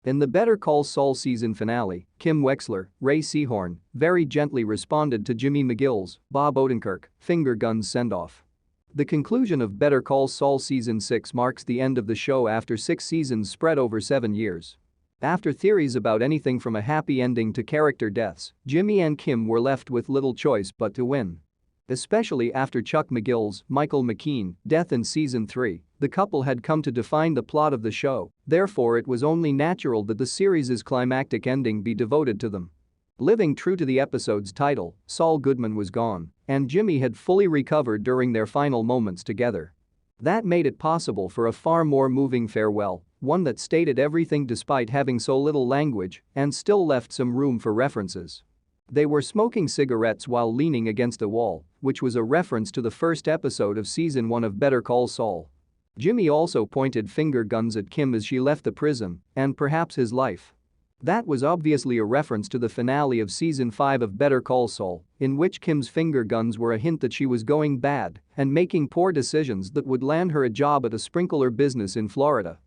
In the Better Call Saul season finale, Kim Wexler, Ray Seahorn, very gently responded to Jimmy McGill's, Bob Odenkirk, finger guns send-off. The conclusion of Better Call Saul season 6 marks the end of the show after 6 seasons spread over 7 years. After theories about anything from a happy ending to character deaths, Jimmy and Kim were left with little choice but to win. Especially after Chuck McGill's, Michael McKean, death in season 3, the couple had come to define the plot of the show, therefore it was only natural that the series' climactic ending be devoted to them. Living true to the episode's title, Saul Goodman was gone, and Jimmy had fully recovered during their final moments together. That made it possible for a far more moving farewell, one that stated everything despite having so little language and still left some room for references. They were smoking cigarettes while leaning against a wall, which was a reference to the first episode of season 1 of Better Call Saul. Jimmy also pointed finger guns at Kim as she left the prison, and perhaps his life. That was obviously a reference to the finale of season 5 of Better Call Saul, in which Kim's finger guns were a hint that she was going bad and making poor decisions that would land her a job at a sprinkler business in Florida.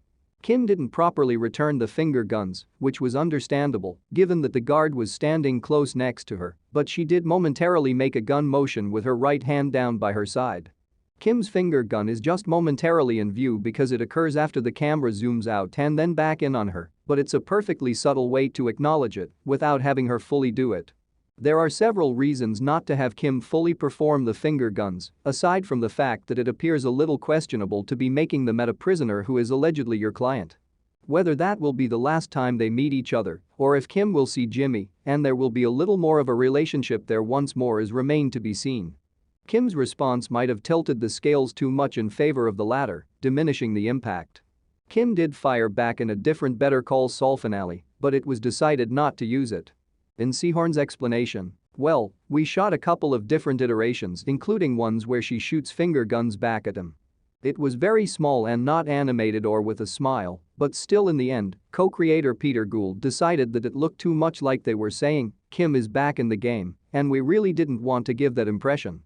Kim didn't properly return the finger guns, which was understandable given that the guard was standing close next to her, but she did momentarily make a gun motion with her right hand down by her side. Kim's finger gun is just momentarily in view because it occurs after the camera zooms out and then back in on her, but it's a perfectly subtle way to acknowledge it without having her fully do it. There are several reasons not to have Kim fully perform the finger guns, aside from the fact that it appears a little questionable to be making them at a prisoner who is allegedly your client. Whether that will be the last time they meet each other, or if Kim will see Jimmy and there will be a little more of a relationship there once more is remain to be seen. Kim's response might have tilted the scales too much in favor of the latter, diminishing the impact. Kim did fire back in a different Better Call Saul finale, but it was decided not to use it. In Seahorn's explanation, "Well, we shot a couple of different iterations including ones where she shoots finger guns back at him. It was very small and not animated or with a smile, but still in the end, co-creator Peter Gould decided that it looked too much like they were saying, Kim is back in the game, and we really didn't want to give that impression."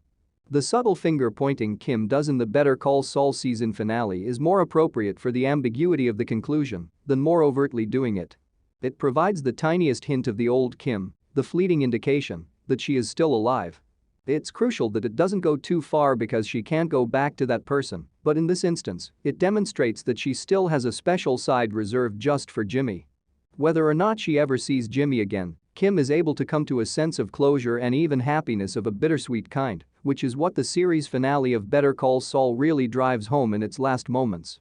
The subtle finger-pointing Kim does in the Better Call Saul season finale is more appropriate for the ambiguity of the conclusion than more overtly doing it. It provides the tiniest hint of the old Kim, the fleeting indication that she is still alive. It's crucial that it doesn't go too far because she can't go back to that person, but in this instance, it demonstrates that she still has a special side reserved just for Jimmy. Whether or not she ever sees Jimmy again, Kim is able to come to a sense of closure and even happiness of a bittersweet kind, which is what the series finale of Better Call Saul really drives home in its last moments.